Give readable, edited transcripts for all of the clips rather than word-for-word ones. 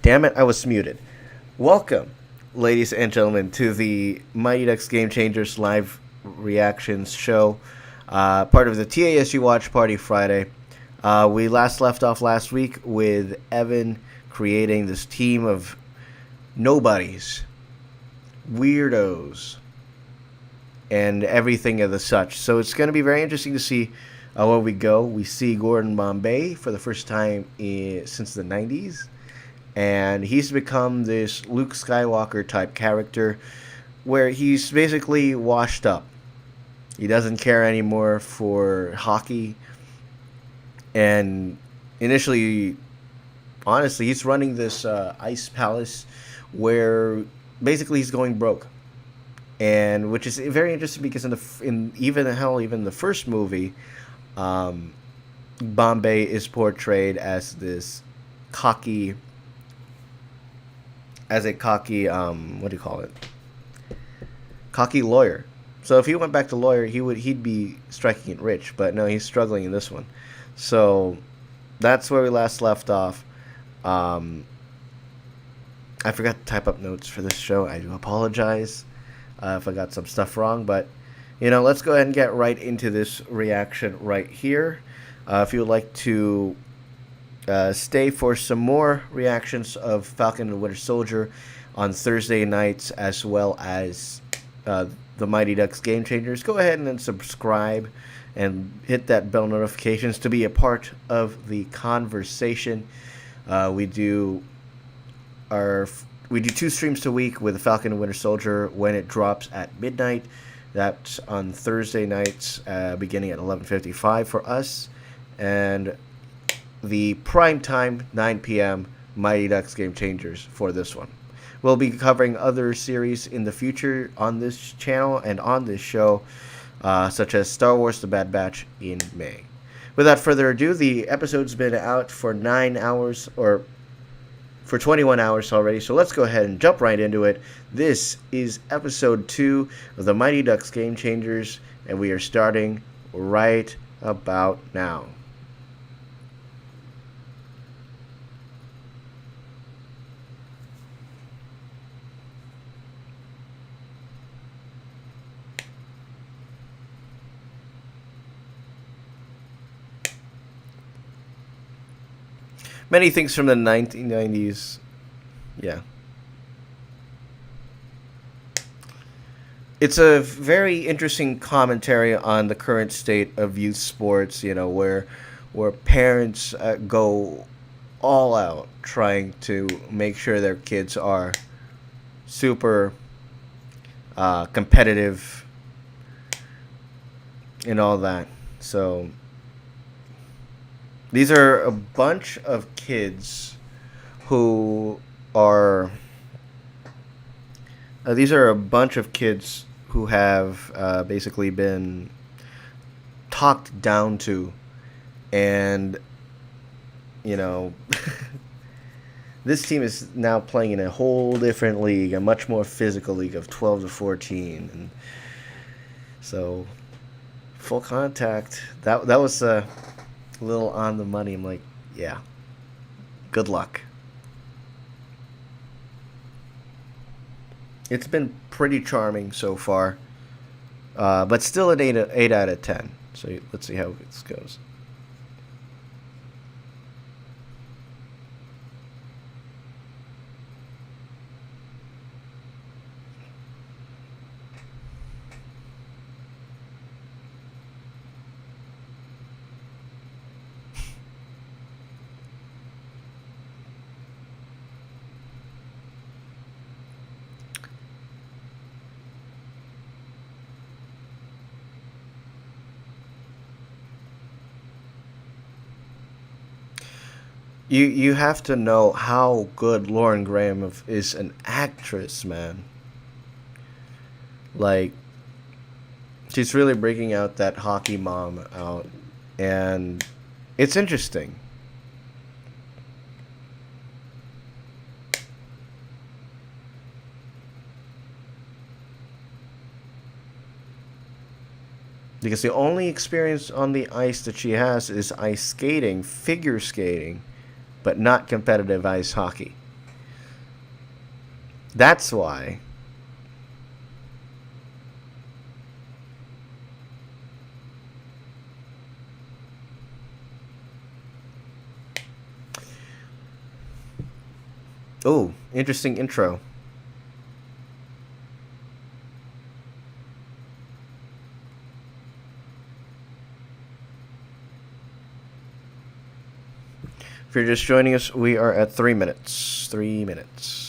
Damn it, I was muted. Welcome, ladies and gentlemen, to the Mighty Ducks Game Changers live reactions show, part of the TASG Watch Party Friday. We last left off last week with Evan creating this team of nobodies, weirdos, and everything of the such. So it's going to be very interesting to see where we go. We see Gordon Bombay for the first time since the 90s. And he's become this Luke Skywalker type character where he's basically washed up. He doesn't care anymore for hockey. And initially, honestly, he's running this ice palace where basically he's going broke. And which is very interesting because even the first movie, Bombay is portrayed as this cocky what do you call it? Cocky lawyer. So if he went back to lawyer, he'd be striking it rich, but no, he's struggling in this one. So that's where we last left off. I forgot to type up notes for this show. I do apologize if I got some stuff wrong, but let's go ahead and get right into this reaction right here. If you would like to stay for some more reactions of Falcon and Winter Soldier on Thursday nights, as well as the Mighty Ducks Game Changers, go ahead and then subscribe and hit that bell notifications to be a part of the conversation. We do 2 streams a week with Falcon and Winter Soldier when it drops at midnight. That's on Thursday nights, beginning at 11:55 for us, and the prime time 9 p.m. Mighty Ducks Game Changers for this one. We'll be covering other series in the future on this channel and on this show, such as Star Wars: The Bad Batch in May. Without further ado, the episode's been out for 9 hours, or for 21 hours already, so let's go ahead and jump right into it. This is episode 2 of the Mighty Ducks Game Changers, and we are starting right about now. Many things from the 1990s. Yeah. It's a very interesting commentary on the current state of youth sports, where parents go all out trying to make sure their kids are super competitive and all that. So these are a bunch of kids who are. These are a bunch of kids who have basically been talked down to, and this team is now playing in a whole different league, a much more physical league of 12 to 14, and so full contact. That was a little on the money. I'm like, yeah, good luck. It's been pretty charming so far, but still an 8 out of 10. So let's see how this goes. You have to know how good Lauren Graham is an actress, man. Like, she's really breaking out that hockey mom out, and it's interesting. Because the only experience on the ice that she has is ice skating, figure skating, but not competitive ice hockey. That's why. Oh, interesting intro. If you're just joining us, we are at 3 minutes. 3 minutes.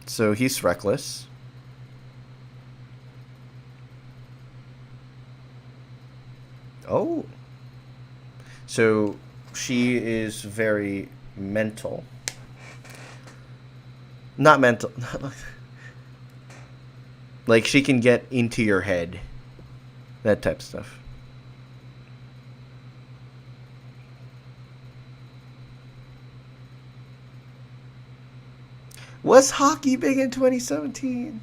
So he's reckless. Oh. So she is very mental. Not mental. Like she can get into your head. That type of stuff. Was hockey big in 2017?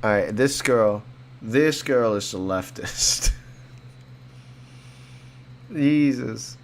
Alright, this girl is a leftist. Jesus.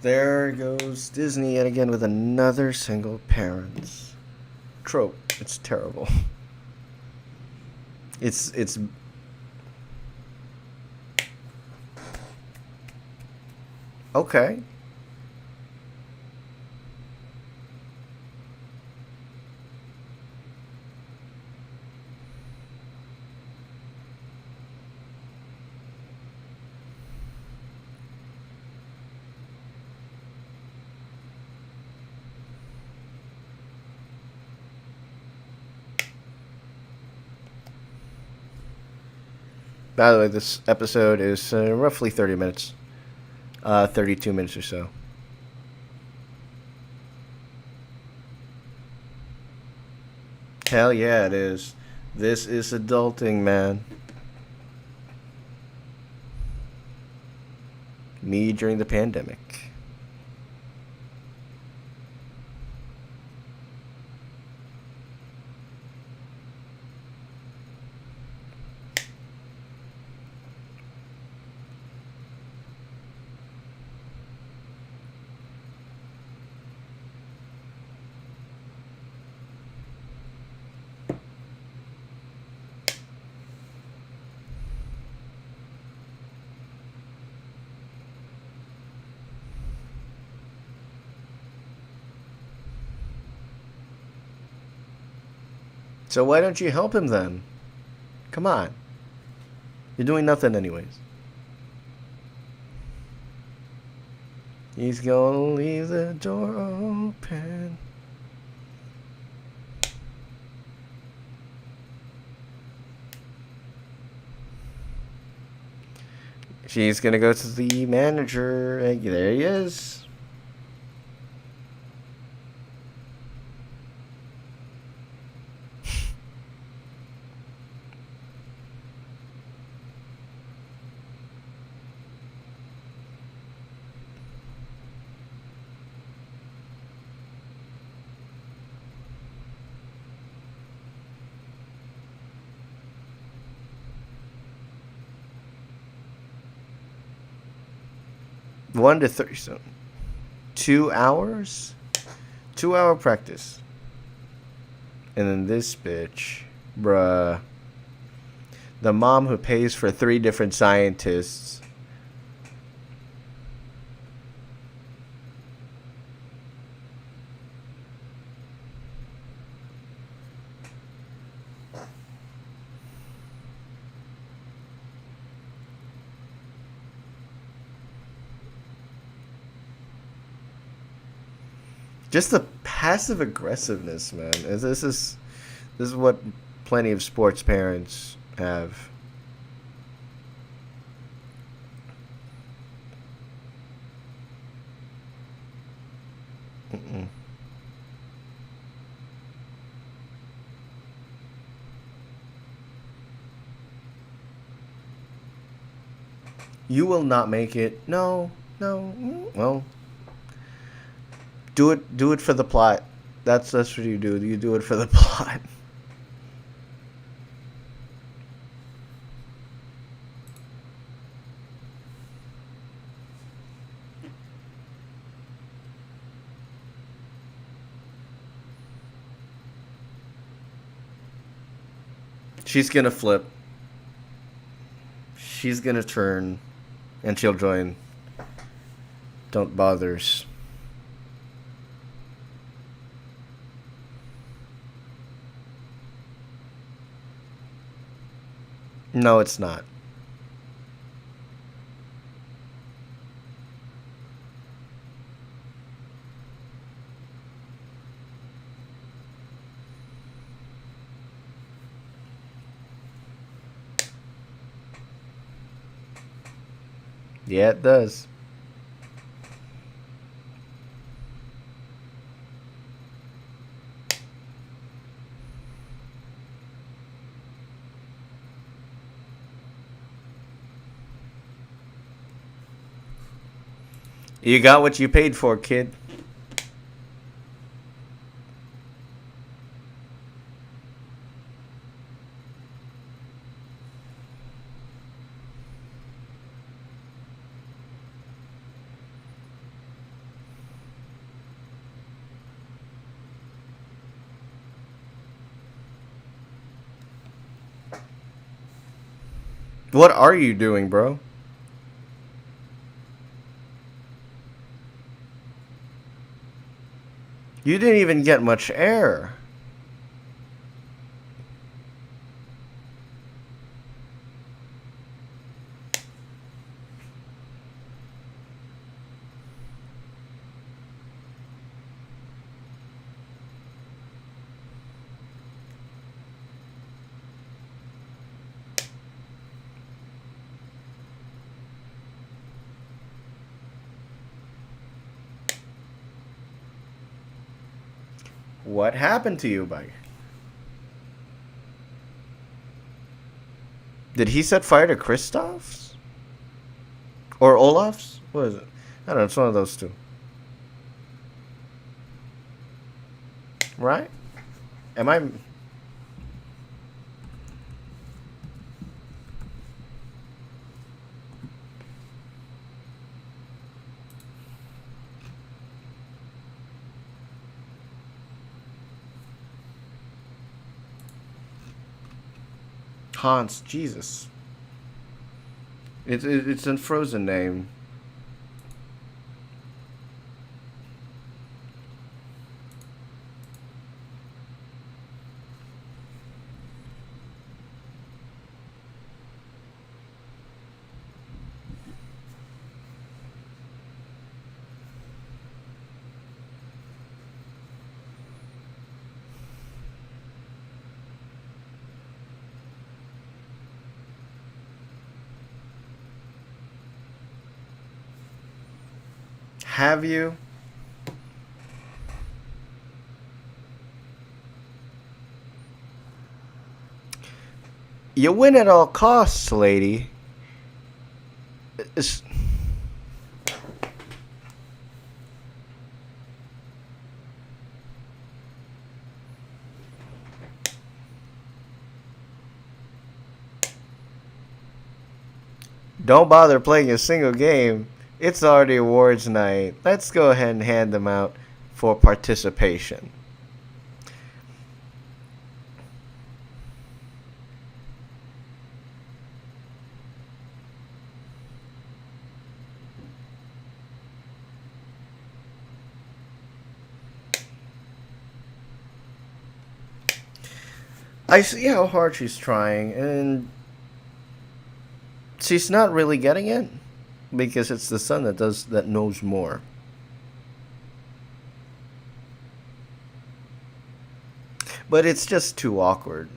There goes Disney yet again with another single parent trope. It's terrible. It's okay. By the way, this episode is roughly 30 minutes. 32 minutes or so. Hell yeah, it is. This is adulting, man. Me during the pandemic. So why don't you help him then? Come on. You're doing nothing anyways. He's gonna leave the door open. She's gonna go to the manager. There he is. One to 30. So 2 hours? 2 hour practice. And then this bitch, bruh. The mom who pays for 3 different scientists. Just the passive aggressiveness, man. This is what plenty of sports parents have. Mm-mm. You will not make it. No, no. Well, do it for the plot. That's what you do. You do it for the plot. She's gonna flip. She's gonna turn, and she'll join. Don't bothers. No, it's not. Yeah, it does. You got what you paid for, kid. What are you doing, bro? You didn't even get much air. What happened to you, bike? Did he set fire to Kristoff's? Or Olaf's? What is it? I don't know. It's one of those two. Right? Am I... Hans, Jesus. It's a Frozen name. Have you? You win at all costs, lady. It's... Don't bother playing a single game. It's already awards night. Let's go ahead and hand them out for participation. I see how hard she's trying, and she's not really getting it because it's the son that knows more. But it's just too awkward.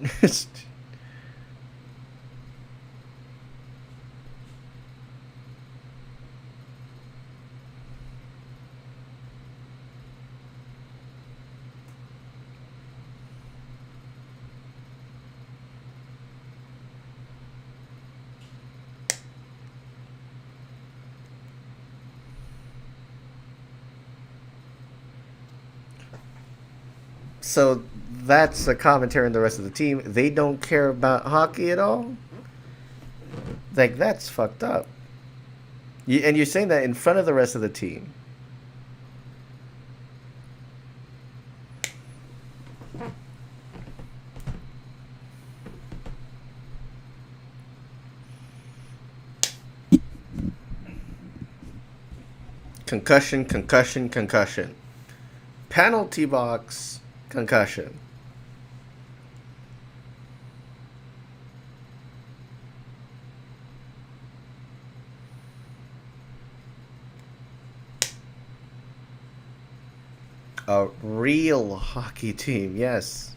So that's a commentary on the rest of the team. They don't care about hockey at all. Like that's fucked up. And you're saying that in front of the rest of the team. Concussion, concussion, concussion. Penalty box, concussion. A real hockey team, yes.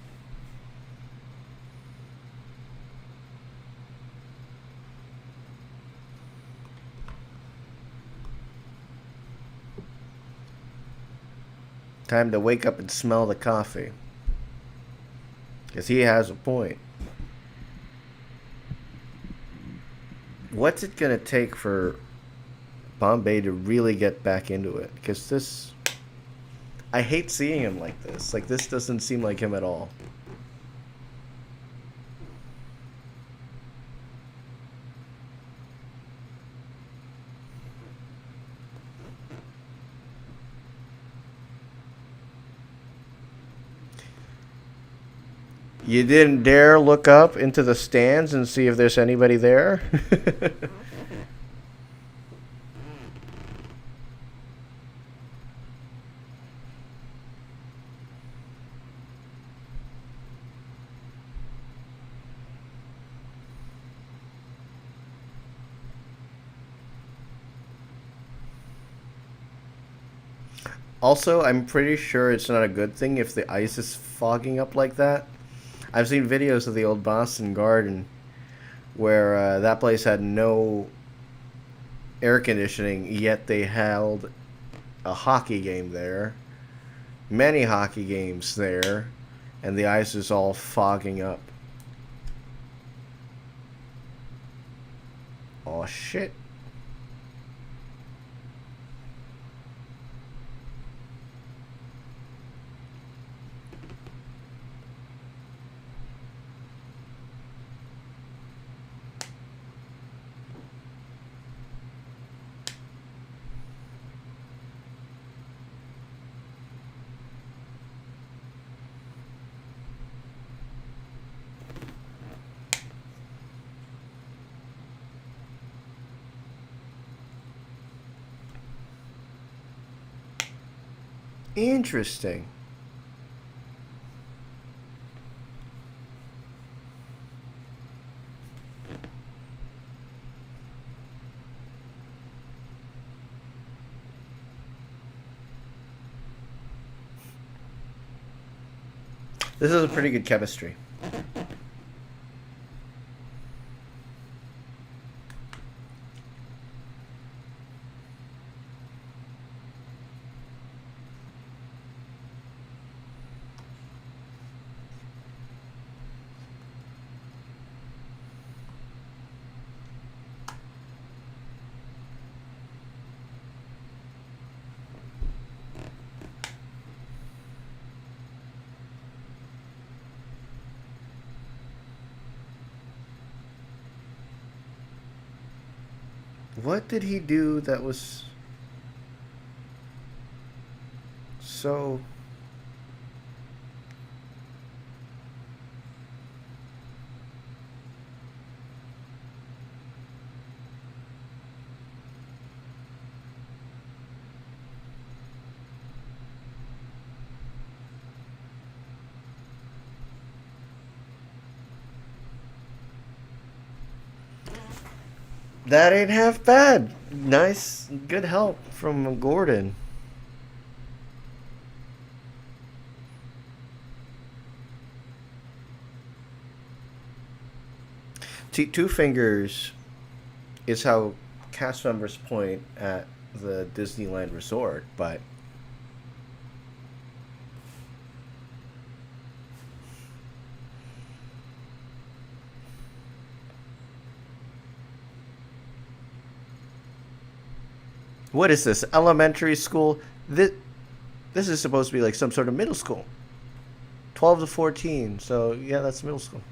Time to wake up and smell the coffee. Because he has a point. What's it going to take for Bombay to really get back into it? Because this... I hate seeing him like this. Like, this doesn't seem like him at all. You didn't dare look up into the stands and see if there's anybody there? Also, I'm pretty sure it's not a good thing if the ice is fogging up like that. I've seen videos of the old Boston Garden where that place had no air conditioning, yet they held a hockey game there, many hockey games there, and the ice is all fogging up. Oh shit. Interesting. This is a pretty good chemistry. What did he do that was... so. That ain't half bad. Nice, good help from Gordon. Two fingers is how cast members point at the Disneyland Resort, but what is this? Elementary school? This is supposed to be like some sort of middle school. 12 to 14. So, yeah, that's middle school.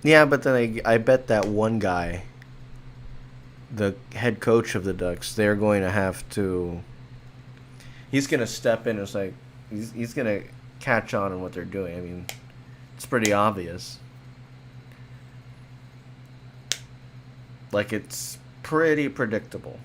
Yeah, but then I bet that one guy, the head coach of the Ducks, they're going to have to. He's going to step in. It's like he's going to catch on what they're doing. I mean, it's pretty obvious. Like, it's pretty predictable.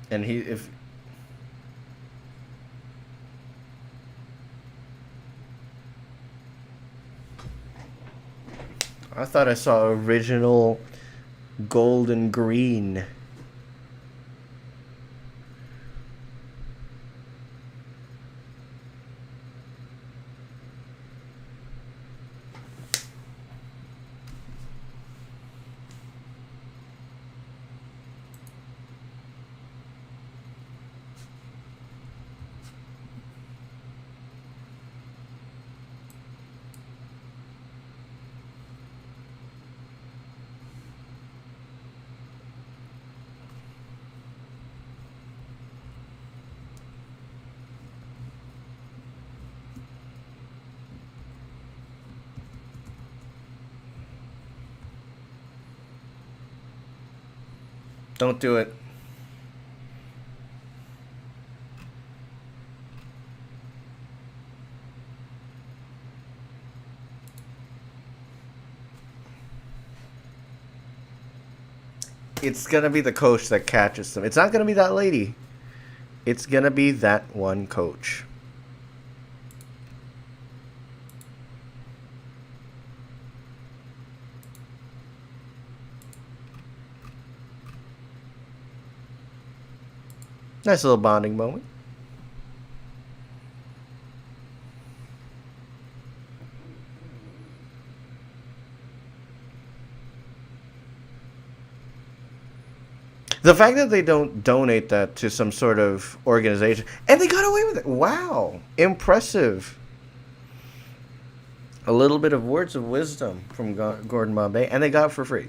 And if I thought I saw original gold and green. Don't do it. It's gonna be the coach that catches them. It's not gonna be that lady. It's gonna be that one coach. Nice little bonding moment. The fact that they don't donate that to some sort of organization, and they got away with it. Wow. Impressive. A little bit of words of wisdom from Gordon Bombay, and they got it for free.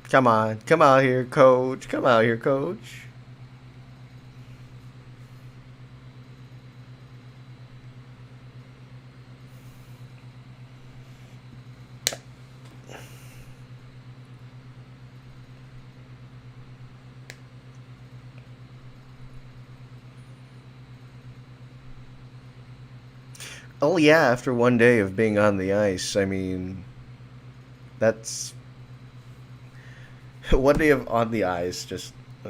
Come on. Come out here, coach. Come out here, coach. Oh, yeah, after one day of being on the ice, I mean, that's. One day of on the ice, just. Uh,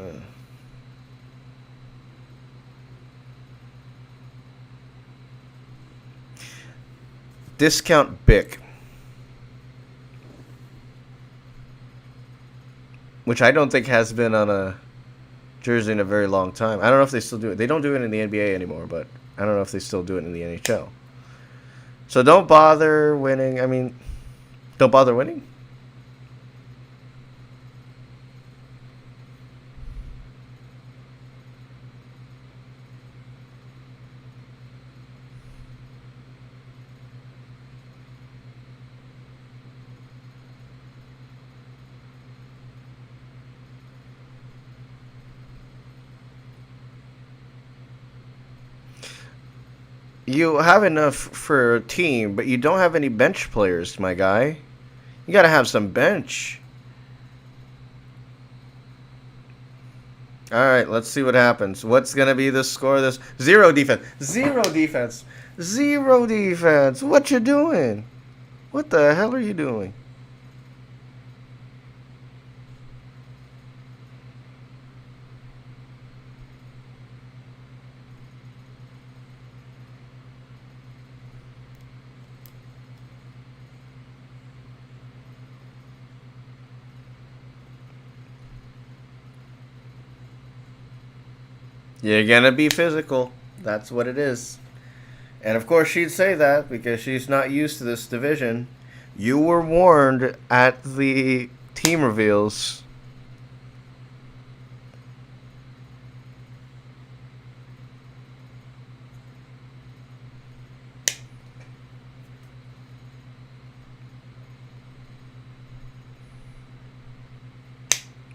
Discount Bic, which I don't think has been on a jersey in a very long time. I don't know if they still do it. They don't do it in the NBA anymore, but I don't know if they still do it in the NHL. So don't bother winning. I mean, don't bother winning? You have enough for a team, but you don't have any bench players, my guy. You gotta have some bench. All right, let's see what happens. What's gonna be the score of this? Zero defense. Zero defense. Zero defense. What you doing? What the hell are you doing? You're gonna be physical. That's what it is. And of course, she'd say that because she's not used to this division. You were warned at the team reveals.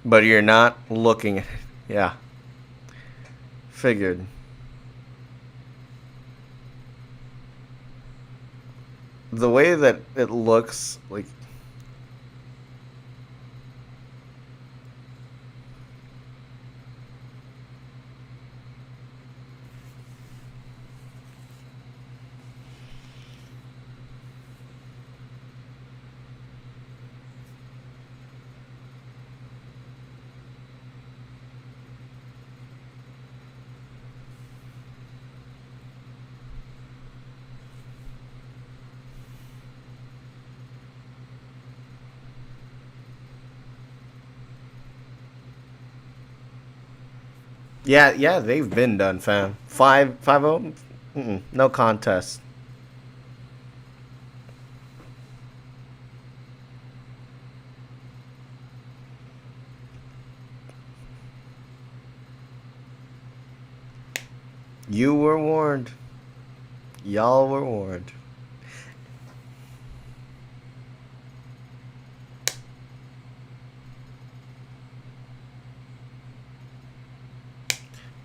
But you're not looking at it. Yeah. Figured. The way that it looks, like, yeah, they've been done, fam. 5-0? No contest. You were warned. Y'all were warned.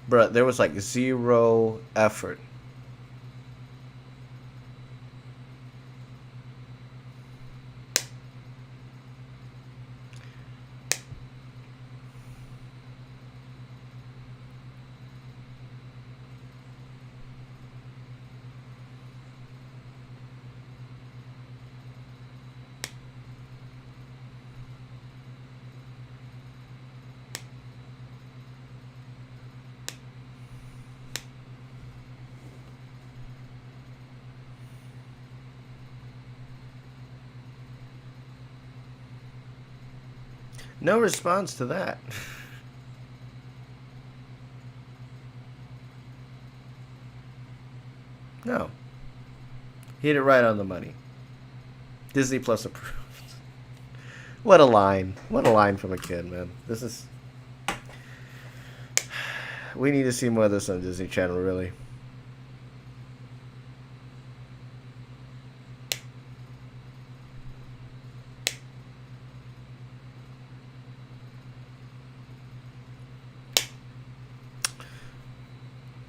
Bruh, there was like zero effort. No response to that. No. Hit it right on the money. Disney Plus approved. What a line. What a line from a kid, man. This is... We need to see more of this on Disney Channel, really.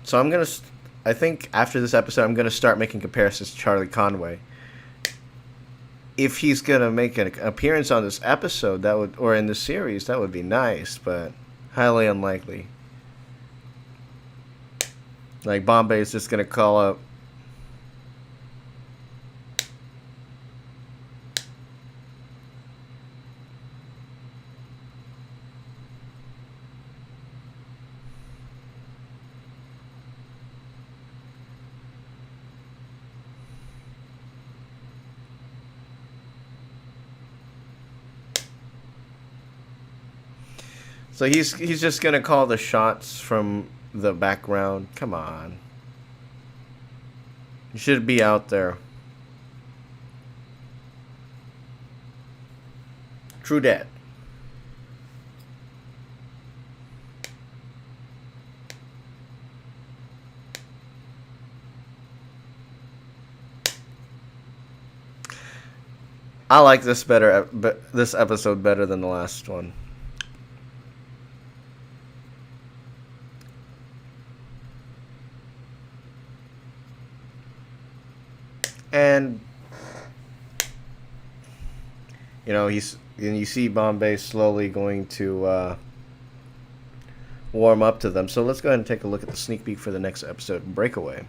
So I'm going to... I think after this episode, I'm going to start making comparisons to Charlie Conway. If he's going to make an appearance on this episode, that would, or in this series, that would be nice, but highly unlikely. Like, Bombay is just going to call up. So he's just gonna call the shots from the background. Come on, you should be out there. True dat. I like this better, but this episode better than the last one. And and you see Bombay slowly going to warm up to them. So let's go ahead and take a look at the sneak peek for the next episode, Breakaway.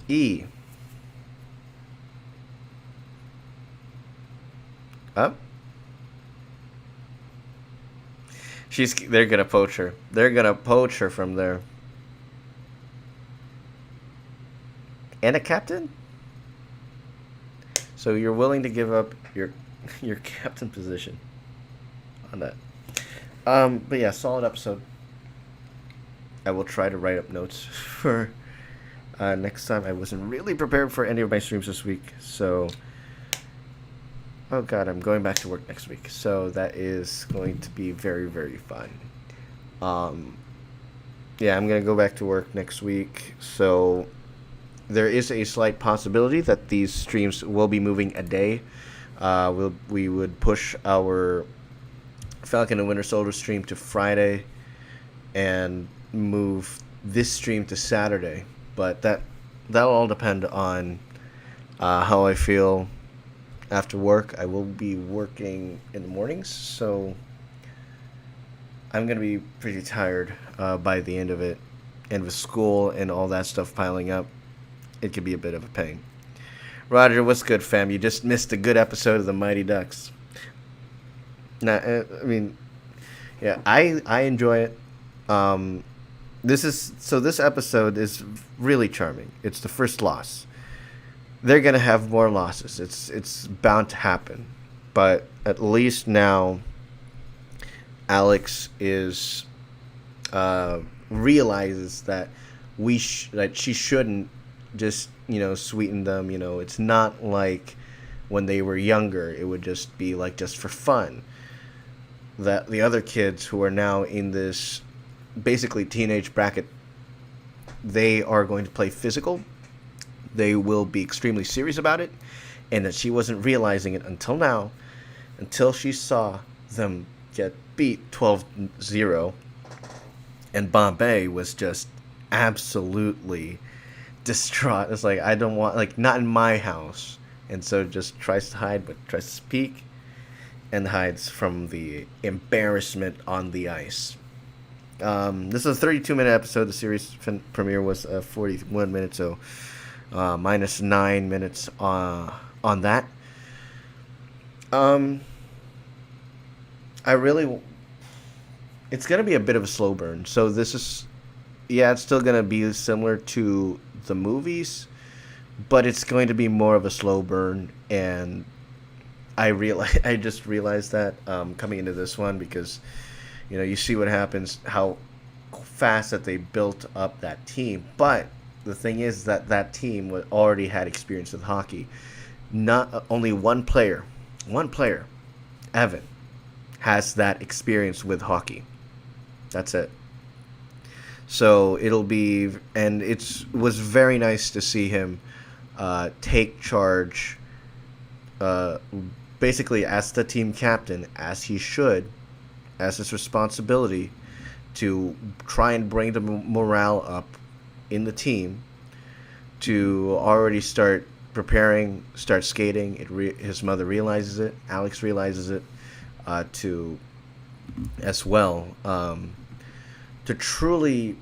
E. Up. They're gonna poach her. They're gonna poach her from there. And a captain? So you're willing to give up your captain position on that. But yeah, solid episode. I will try to write up notes for next time. I wasn't really prepared for any of my streams this week, so oh god, I'm going back to work next week, so that is going to be very, very fun. Yeah, I'm gonna go back to work next week, so there is a slight possibility that these streams will be moving a day. We would push our Falcon and Winter Soldier stream to Friday and move this stream to Saturday, but that'll all depend on how I feel after work. I will be working in the mornings, so I'm going to be pretty tired by the end of it, and with school and all that stuff piling up, it could be a bit of a pain. Roger, what's good, fam? You just missed a good episode of the Mighty Ducks. Nah, I mean, yeah, I enjoy it. This episode is really charming. It's the first loss. They're gonna have more losses. It's bound to happen, but at least now, Alex is realizes that that she shouldn't just sweeten them. It's not like when they were younger. It would just be like just for fun. That the other kids who are now in this basically teenage bracket, they are going to play physical. They will be extremely serious about it, and that she wasn't realizing it until now, until she saw them get beat 12-0, and Bombay was just absolutely distraught. It's like, I don't want, like, not in my house. And so just tries to hide, but tries to speak, and hides from the embarrassment on the ice. This is a 32-minute episode. The series premiere was 41 minutes, so minus 9 minutes on that. It's going to be a bit of a slow burn. So this is, yeah, it's still going to be similar to the movies, but it's going to be more of a slow burn. And I just realized that coming into this one, because you see what happens, how fast that they built up that team. But the thing is that team already had experience with hockey. Not only one player, Evan, has that experience with hockey. That's it. So it'll be, and was very nice to see him take charge, basically as the team captain, as he should, as his responsibility to try and bring the morale up in the team, to already start preparing, start skating. His mother realizes it. Alex realizes it, to as well, to truly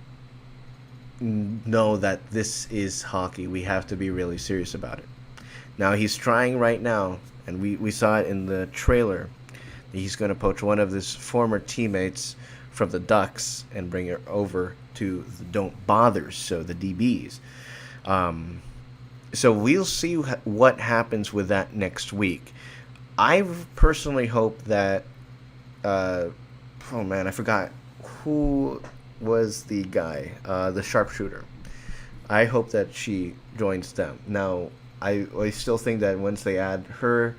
know that this is hockey. We have to be really serious about it. Now he's trying right now, and we saw it in the trailer, that he's going to poach one of his former teammates from the Ducks and bring her over to the Don't Bothers, so the DBs. So we'll see what happens with that next week. I personally hope that uh, oh man, I forgot who was the guy, the sharpshooter. I hope that she joins them. Now, I still think that once they add her,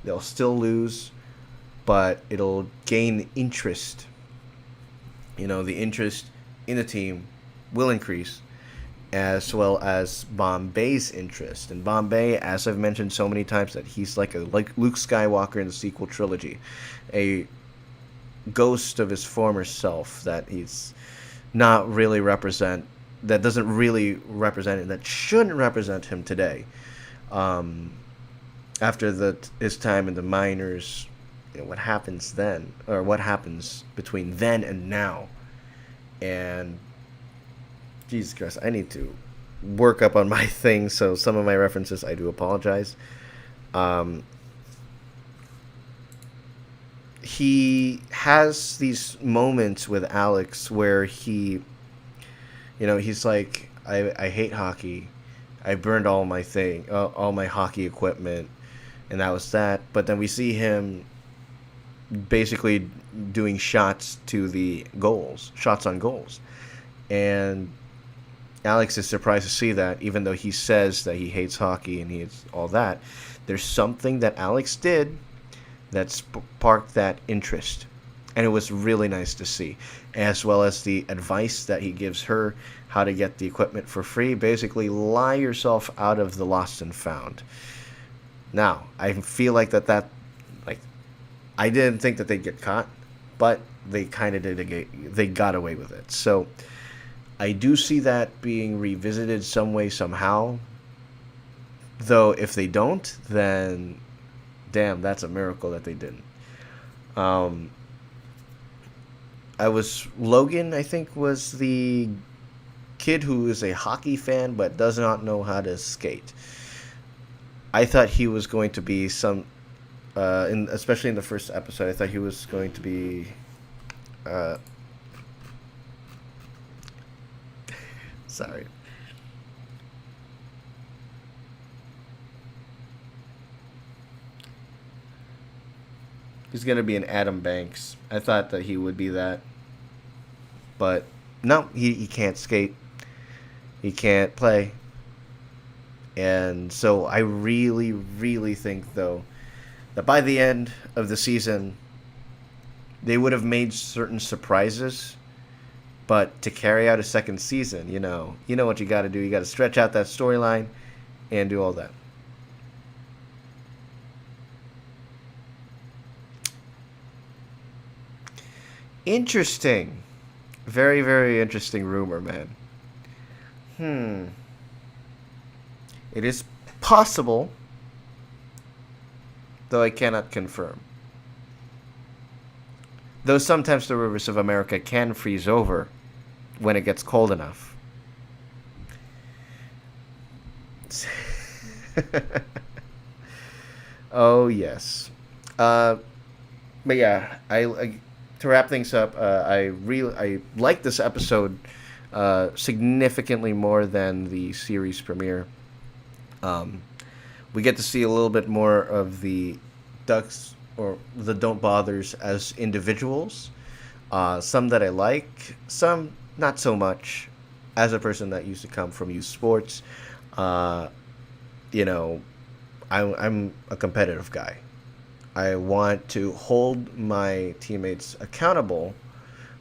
they'll still lose, but it'll gain interest. The interest in the team will increase, as well as Bombay's interest. And Bombay, as I've mentioned so many times, that he's like Luke Skywalker in the sequel trilogy, a ghost of his former self that he's not really represent, that doesn't really represent him, that shouldn't represent him today. Um, After his time in the minors, what happens then, or what happens between then and now, and Jesus Christ, I need to work up on my thing. So some of my references, I do apologize. Um, he has these moments with Alex where he's like, I hate hockey. I burned all my hockey equipment, and that was that. But then we see him basically doing shots to the goals, shots on goals, and Alex is surprised to see that, even though he says that he hates hockey and he hates all that. There's something that Alex did that sparked that interest. And it was really nice to see, as well as the advice that he gives her how to get the equipment for free. Basically, lie yourself out of the lost and found. Now, I feel like like, I didn't think that they'd get caught, but they kind of did. They got away with it. So, I do see that being revisited some way, somehow. Though, if they don't, then damn, that's a miracle that they didn't. Um, Logan, I think, was the kid who is a hockey fan but does not know how to skate. I thought he was going to be especially in the first episode, I thought he was going to be, sorry. He's going to be an Adam Banks. I thought that he would be that. But no, he can't skate. He can't play. And so I really, really think, though, that by the end of the season, they would have made certain surprises. But to carry out a second season, you know what you got to do. You got to stretch out that storyline and do all that. Interesting. Very, very interesting rumor, man. It is possible, though I cannot confirm. Though sometimes the rivers of America can freeze over when it gets cold enough. Oh, yes. But yeah, I to wrap things up, I like this episode significantly more than the series premiere. We get to see a little bit more of the Ducks, or the Don't Bothers, as individuals. Some that I like, some not so much. As a person that used to come from youth sports, you know, I'm a competitive guy. I want to hold my teammates accountable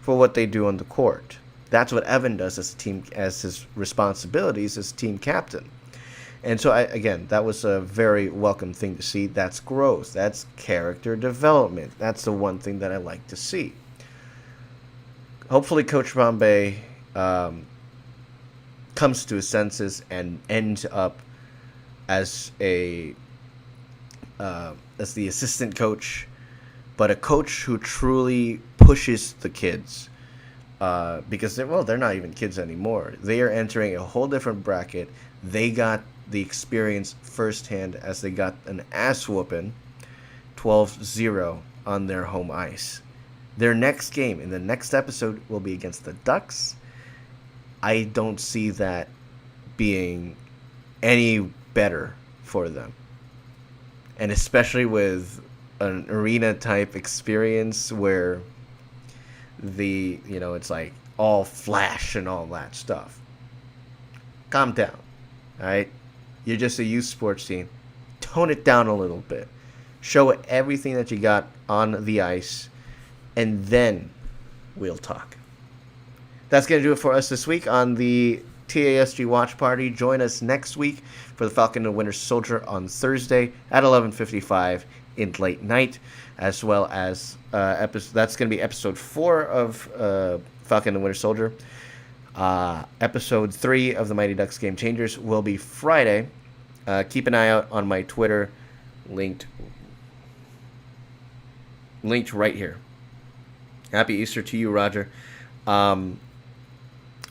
for what they do on the court. That's what Evan does as his responsibilities as team captain. And so, again, that was a very welcome thing to see. That's growth. That's character development. That's the one thing that I like to see. Hopefully, Coach Bombay comes to his senses and ends up as as the assistant coach, but a coach who truly pushes the kids. Because they're not even kids anymore. They are entering a whole different bracket. They got the experience firsthand as they got an ass whooping 12-0 on their home ice. Their next game in the next episode will be against the Ducks. I don't see that being any better for them. And especially with an arena type experience where it's like all flash and all that stuff. Calm down, all right? You're just a youth sports team. Tone it down a little bit. Show everything that you got on the ice, and then we'll talk. That's going to do it for us this week on the TASG Watch Party. Join us next week for the Falcon and Winter Soldier on Thursday at 11:55 in late night, as well as that's going to be episode 4 of Falcon and Winter Soldier. Episode 3 of the Mighty Ducks Game Changers will be Friday. Keep an eye out on my Twitter, linked right here. Happy Easter to you, Roger.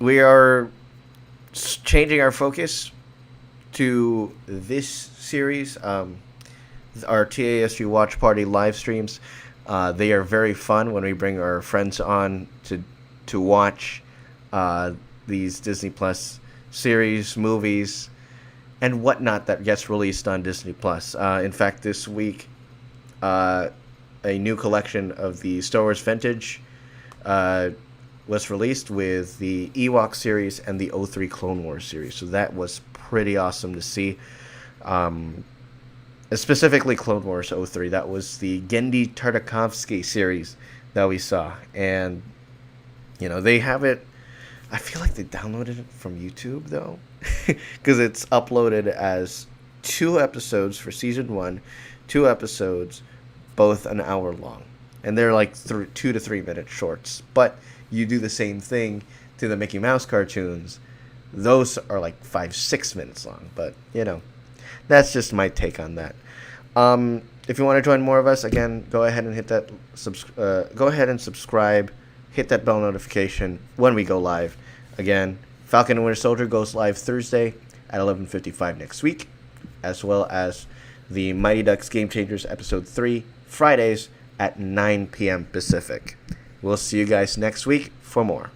We are changing our focus to this series. Our TASG Watch Party live streams. They are very fun when we bring our friends on to watch these Disney Plus series, movies, and whatnot that gets released on Disney Plus. In fact, this week, a new collection of the Star Wars Vintage was released with the Ewok series and the 03 Clone Wars series. So that was pretty awesome to see. Specifically Clone Wars 03. That was the Gendy Tartakovsky series that we saw. And, they have it. I feel like they downloaded it from YouTube, though. Because it's uploaded as 2 episodes for season 1. 2 episodes, both an hour long. And they're like 2 to 3 minute shorts. But you do the same thing to the Mickey Mouse cartoons. Those are like 5-6 minutes long. But, that's just my take on that. If you want to join more of us, again, go ahead and hit that go ahead and subscribe. Hit that bell notification when we go live. Again, Falcon and Winter Soldier goes live Thursday at 11:55 next week, as well as the Mighty Ducks Game Changers Episode 3, Fridays at 9 p.m. Pacific. We'll see you guys next week for more.